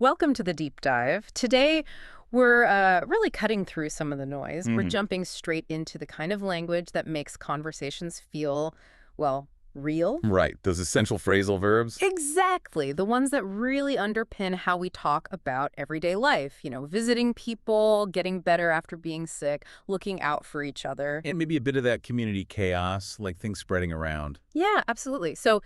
Welcome to the deep dive. Today, we're really cutting through some of the noise. We're hmm jumping straight into the kind of language that makes conversations feel, well, real. Right, those essential phrasal verbs. Exactly. The ones that really underpin how we talk about everyday life. Visiting people, getting better after being sick, looking out for each other. And maybe a bit of that community chaos, like things spreading around. Yeah, absolutely. So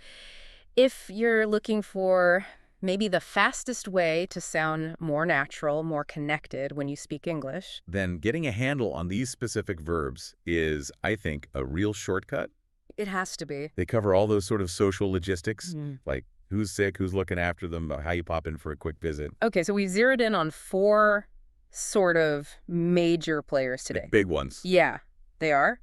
if you're looking for maybe the fastest way to sound more natural, more connected when you speak English. Then getting a handle on these specific verbs is, I think, a real shortcut. It has to be. They cover all those sort of social logistics, Mm. like who's sick, who's looking after them, how you pop in for a quick visit. Okay, so we zeroed in on four sort of major players today. Like big ones. Yeah, they are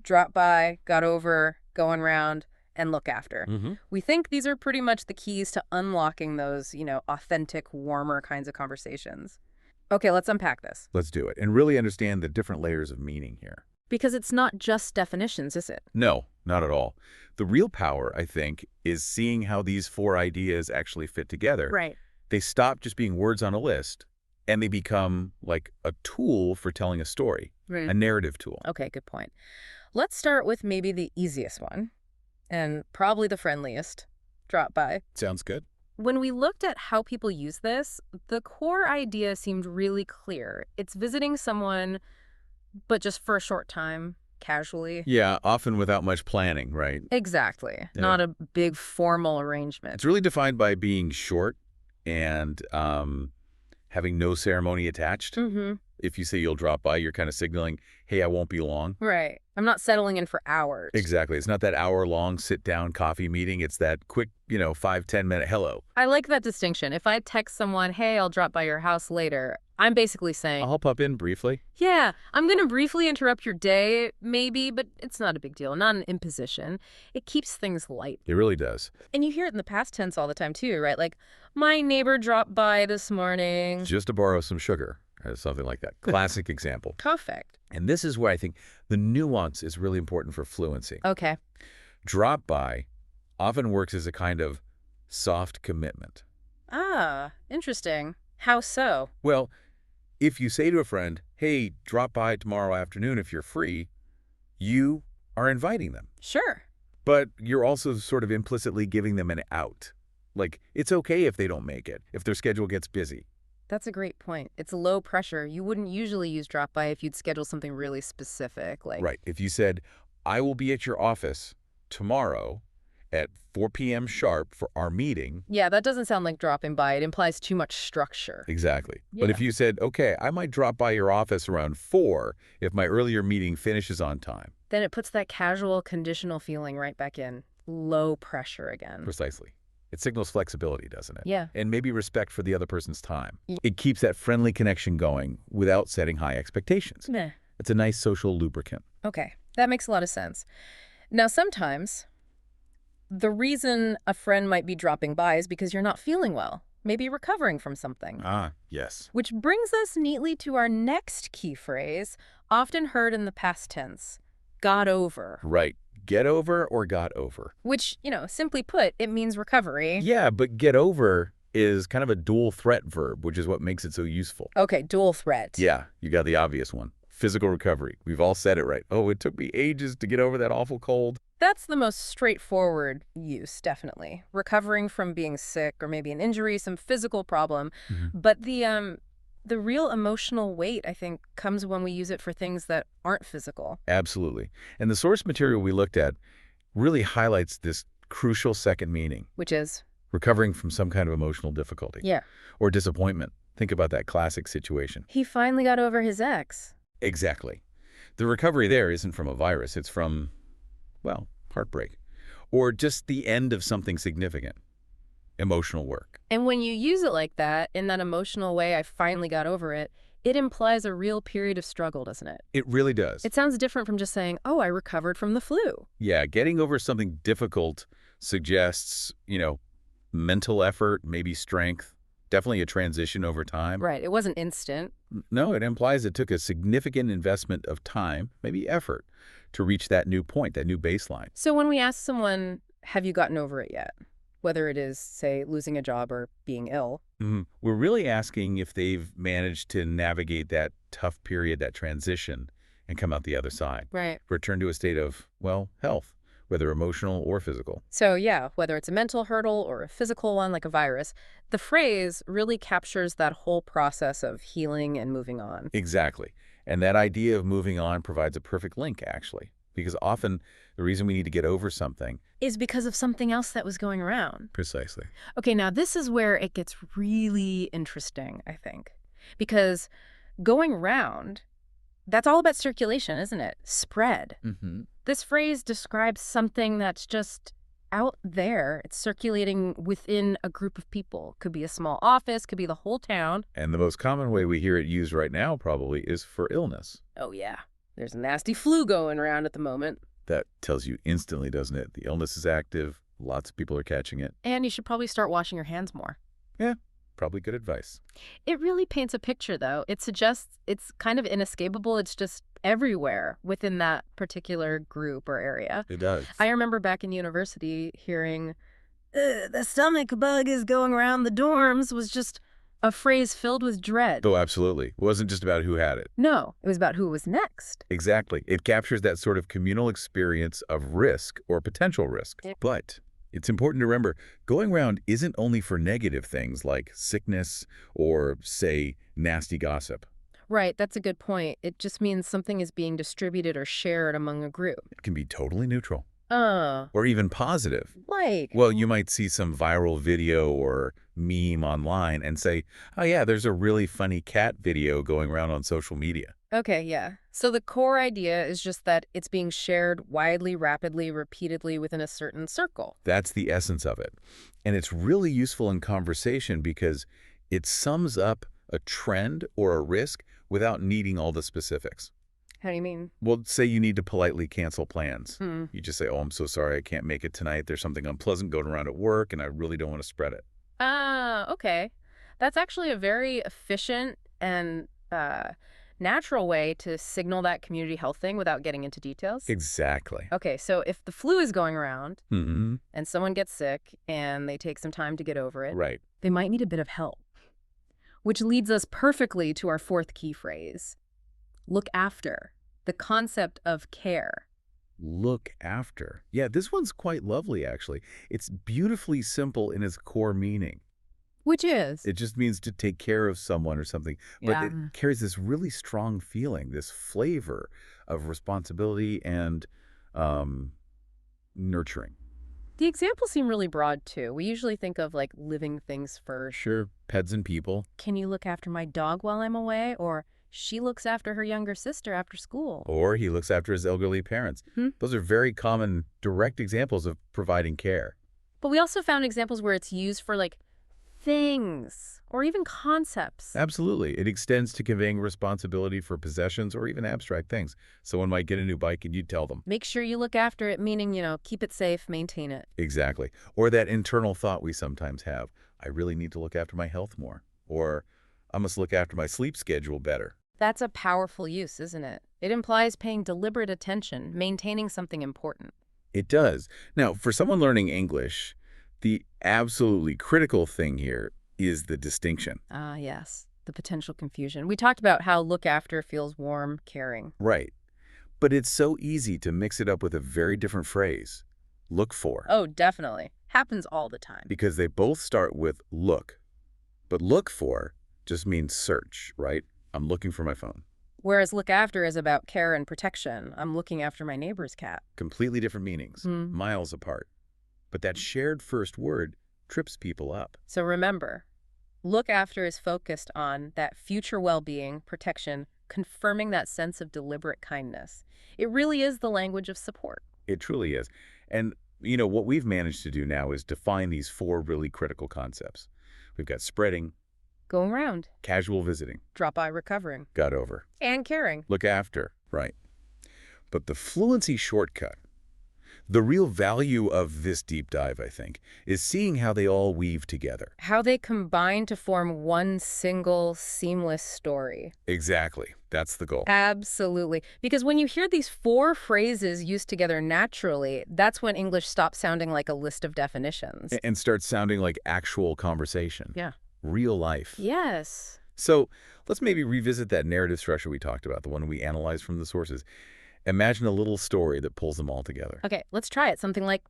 drop by, got over, going round, and look after. hmm We think these are pretty much the keys to unlocking those, authentic, warmer kinds of conversations. Okay, let's unpack this. Let's do it and really understand the different layers of meaning here. Because it's not just definitions, is it? No, not at all. The real power, I think, is seeing how these four ideas actually fit together. Right. They stop just being words on a list, and they become like a tool for telling a story, Right. a narrative tool. Okay, good point. Let's start with maybe the easiest one, and probably the friendliest, drop by. Sounds good? When we looked at how people use this, the core idea seemed really clear. It's visiting someone, but just for a short time, casually. Yeah, often without much planning, right? Exactly. Yeah. Not a big formal arrangement. It's really defined by being short and having no ceremony attached. Mm-hmm. If you say you'll drop by, you're kind of signaling, hey, I won't be long. Right. I'm not settling in for hours. Exactly. It's not that hour-long sit-down coffee meeting. It's that quick, 5-10 minute hello. I like that distinction. If I text someone, hey, I'll drop by your house later, I'm basically saying, I'll pop in briefly. yeah, I'm going to briefly interrupt your day, maybe, but it's not a big deal. Not an imposition. It keeps things light. It really does. And you hear it in the past tense all the time, too, right? Like, my neighbor dropped by this morning. Just to borrow some sugar, or something like that. Classic example. Perfect. And this is where I think the nuance is really important for fluency. Okay. Drop by often works as a kind of soft commitment. Ah, interesting. How so? Well, if you say to a friend, hey, drop by tomorrow afternoon if you're free, you are inviting them. Sure. But you're also sort of implicitly giving them an out. Like, it's okay if they don't make it, if their schedule gets busy. That's a great point. It's low pressure. You wouldn't usually use drop by if you'd schedule something really specific, like... Right. If you said, I will be at your office tomorrow at 4 p.m. sharp for our meeting. Yeah, that doesn't sound like dropping by. It implies too much structure. Exactly. Yeah. But if you said, okay, I might drop by your office around 4 if my earlier meeting finishes on time. Then it puts that casual, conditional feeling right back in. Low pressure again. Precisely. It signals flexibility, doesn't it? Yeah. And maybe respect for the other person's time. Yeah. It keeps that friendly connection going without setting high expectations. Meh. It's a nice social lubricant. Okay, that makes a lot of sense. Now, sometimes the reason a friend might be dropping by is because you're not feeling well, maybe recovering from something. Ah, yes. Which brings us neatly to our next key phrase, often heard in the past tense, got over. Right. Get over or got over. Which, simply put, it means recovery. Yeah, but get over is kind of a dual threat verb, which is what makes it so useful. Okay, dual threat. Yeah, you got the obvious one. Physical recovery. We've all said it right. Oh, it took me ages to get over that awful cold. That's the most straightforward use, definitely. Recovering from being sick or maybe an injury, some physical problem. But the real emotional weight, I think, comes when we use it for things that aren't physical. Absolutely. And the source material we looked at really highlights this crucial second meaning. Which is? Recovering from some kind of emotional difficulty. Yeah. Or disappointment. Think about that classic situation. He finally got over his ex. Exactly. The recovery there isn't from a virus. It's from, well, heartbreak. Or just the end of something significant. Emotional work. And when you use it like that, in that emotional way, I finally got over it, it implies a real period of struggle, doesn't it? It really does. It sounds different from just saying, oh, I recovered from the flu. Yeah, getting over something difficult suggests, mental effort, maybe strength, definitely a transition over time. Right. It wasn't instant. No, it implies it took a significant investment of time, maybe effort, to reach that new point, that new baseline. So when we ask someone, have you gotten over it yet? whether it is, say, losing a job or being ill. We're really asking if they've managed to navigate that tough period, that transition, and come out the other side. Right. Return to a state of, well, health, whether emotional or physical. So yeah, whether it's a mental hurdle or a physical one like a virus, the phrase really captures that whole process of healing and moving on. Exactly. And that idea of moving on provides a perfect link, actually, because often the reason we need to get over something Is because of something else that was going around. precisely. Okay, now this is where it gets really interesting, I think. Because going round, that's all about circulation, isn't it? Spread. This phrase describes something that's just out there. It's circulating within a group of people. Could be a small office, could be the whole town. And the most common way we hear it used right now probably is for illness. Oh yeah, there's a nasty flu going around at the moment. That tells you instantly, doesn't it? The illness is active. Lots of people are catching it. And you should probably start washing your hands more. Yeah, probably good advice. It really paints a picture, though. It suggests it's kind of inescapable. It's just everywhere within that particular group or area. It does. I remember back in university hearing, the stomach bug is going around the dorms was just a phrase filled with dread. Oh, absolutely. It wasn't just about who had it. No, it was about who was next. Exactly. It captures that sort of communal experience of risk or potential risk. Yeah. But it's important to remember, going around isn't only for negative things like sickness or, say, nasty gossip. Right, that's a good point. It just means something is being distributed or shared among a group. It can be totally neutral Uh, or even positive. like... Well, you might see some viral video or meme online and say, oh yeah, there's a really funny cat video going around on social media. Okay, yeah. So the core idea is just that it's being shared widely, rapidly, repeatedly within a certain circle. That's the essence of it. And it's really useful in conversation because it sums up a trend or a risk without needing all the specifics. How do you mean? Well, say you need to politely cancel plans. Hmm. You just say, oh, I'm so sorry, I can't make it tonight. There's something unpleasant going around at work, and I really don't want to spread it. Ah, okay. That's actually a very efficient and natural way to signal that community health thing without getting into details. Exactly. Okay, so if the flu is going around Mm-hmm. and someone gets sick and they take some time to get over it, Right. they might need a bit of help. Which leads us perfectly to our fourth key phrase. Look after. The concept of care. Look after. Yeah, this one's quite lovely, actually. It's beautifully simple in its core meaning. Which is? It just means to take care of someone or something. But it carries this really strong feeling, this flavor of responsibility and nurturing. The examples seem really broad, too. We usually think of, like, living things first. Sure, pets and people. Can you look after my dog while I'm away? Or she looks after her younger sister after school. Or he looks after his elderly parents. Those are very common, direct examples of providing care. But we also found examples where it's used for, like, things or even concepts. Absolutely. It extends to conveying responsibility for possessions or even abstract things. Someone might get a new bike and you'd tell them. Make sure you look after it, meaning, keep it safe, maintain it. Exactly. Or that internal thought we sometimes have. I really need to look after my health more. Or I must look after my sleep schedule better. That's a powerful use, isn't it? It implies paying deliberate attention, maintaining something important. It does. Now, for someone learning English, the absolutely critical thing here is the distinction. Ah, yes. The potential confusion. We talked about how look after feels warm, caring. Right. But it's so easy to mix it up with a very different phrase. Look for. Oh, definitely. Happens all the time. Because they both start with look. But look for just means search, right? I'm looking for my phone. Whereas look after is about care and protection. I'm looking after my neighbor's cat. Completely different meanings, miles apart. But that shared first word trips people up. So remember, look after is focused on that future well-being, protection, confirming that sense of deliberate kindness. It really is the language of support. It truly is. And, what we've managed to do now is define these four really critical concepts. We've got spreading, Going round, casual visiting, drop by recovering, got over, and caring. look after, right. But the fluency shortcut, The real value of this deep dive, I think, is seeing how they all weave together. How they combine to form one single, seamless story. Exactly. That's the goal. Absolutely. Because when you hear these four phrases used together naturally, that's when English stops sounding like a list of definitions. And starts sounding like actual conversation. Yeah. Real life. Yes. So let's maybe revisit that narrative structure we talked about, the one we analyzed from the sources. Imagine a little story that pulls them all together. Okay, let's try it. Something like,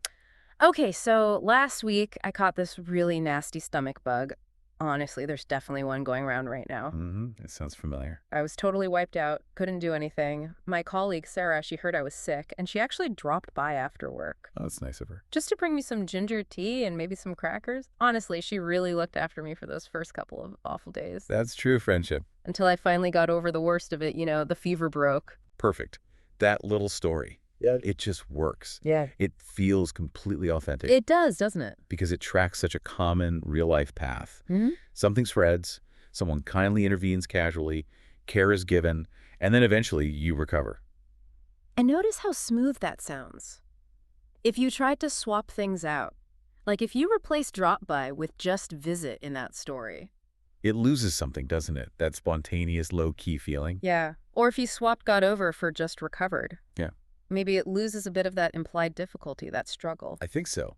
okay, so last week I caught this really nasty stomach bug. Honestly, there's definitely one going around right now. It sounds familiar. I was totally wiped out, couldn't do anything. My colleague, Sarah, she heard I was sick, and she actually dropped by after work. Oh, that's nice of her. Just to bring me some ginger tea and maybe some crackers. Honestly, she really looked after me for those first couple of awful days. That's true friendship. Until I finally got over the worst of it, the fever broke. Perfect. That little story. Yeah. It just works. Yeah. It feels completely authentic. It does, doesn't it? Because it tracks such a common real-life path. Mm-hmm. Something spreads, someone kindly intervenes casually, care is given, and then eventually you recover. And notice how smooth that sounds. If you tried to swap things out, like if you replace drop by with just visit in that story. It loses something, doesn't it? That spontaneous, low-key feeling. Yeah. Or if you swapped got over for just recovered. Yeah. Maybe it loses a bit of that implied difficulty, that struggle. I think so.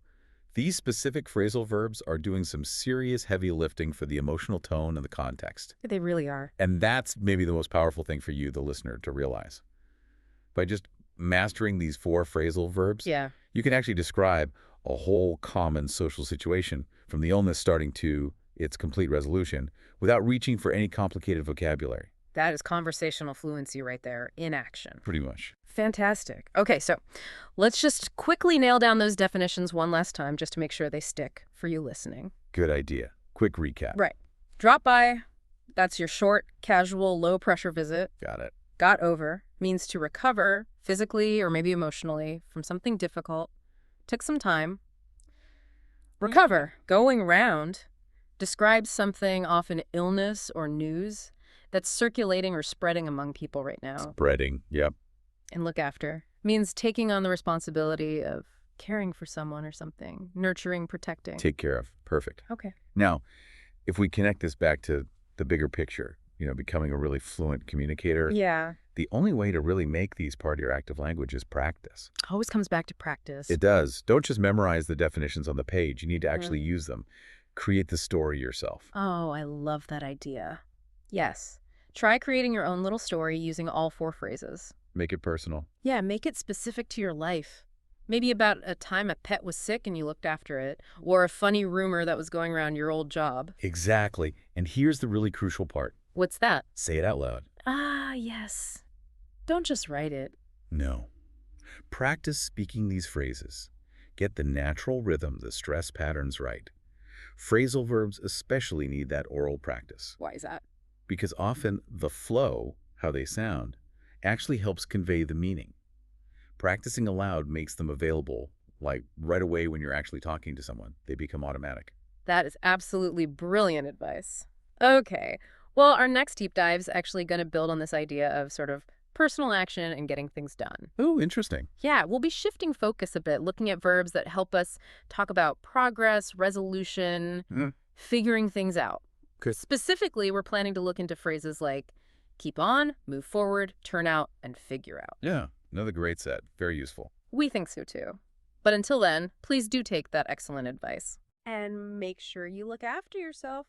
These specific phrasal verbs are doing some serious heavy lifting for the emotional tone and the context. They really are. And that's maybe the most powerful thing for you, the listener, to realize. By just mastering these four phrasal verbs, Yeah. you can actually describe a whole common social situation from the illness starting to its complete resolution without reaching for any complicated vocabulary. That is conversational fluency right there, in action. Pretty much. Fantastic. Okay, so let's just quickly nail down those definitions one last time just to make sure they stick for you listening. Good idea. Quick recap. Right. Drop by, that's your short, casual, low-pressure visit. Got it. Got over means to recover physically or maybe emotionally from something difficult. Took some time. Recover, going round, describes something, often illness or news, that's circulating or spreading among people right now. Spreading. Yep. And look after means taking on the responsibility of caring for someone or something, nurturing, protecting. Take care of. Perfect. Okay. Now, if we connect this back to the bigger picture, becoming a really fluent communicator, Yeah. the only way to really make these part of your active language is practice. Always comes back to practice. It does. Don't just memorize the definitions on the page. You need to actually use them. Create the story yourself. Oh, I love that idea. Yes. Try creating your own little story using all four phrases. Make it personal. Yeah, make it specific to your life. Maybe about a time a pet was sick and you looked after it, or a funny rumor that was going around your old job. Exactly. And here's the really crucial part. What's that? Say it out loud. Ah, yes. Don't just write it. No. Practice speaking these phrases. Get the natural rhythm, the stress patterns right. Phrasal verbs especially need that oral practice. Why is that? Because often the flow, how they sound, actually helps convey the meaning. Practicing aloud makes them available, like right away when you're actually talking to someone. They become automatic. That is absolutely brilliant advice. Okay. Well, our next deep dive is actually going to build on this idea of sort of personal action and getting things done. Oh, interesting. Yeah, we'll be shifting focus a bit, looking at verbs that help us talk about progress, resolution, figuring things out. Good. Specifically, we're planning to look into phrases like keep on, move forward, turn out, and figure out. Yeah, another great set. Very useful. We think so too. But until then, please do take that excellent advice. And make sure you look after yourself.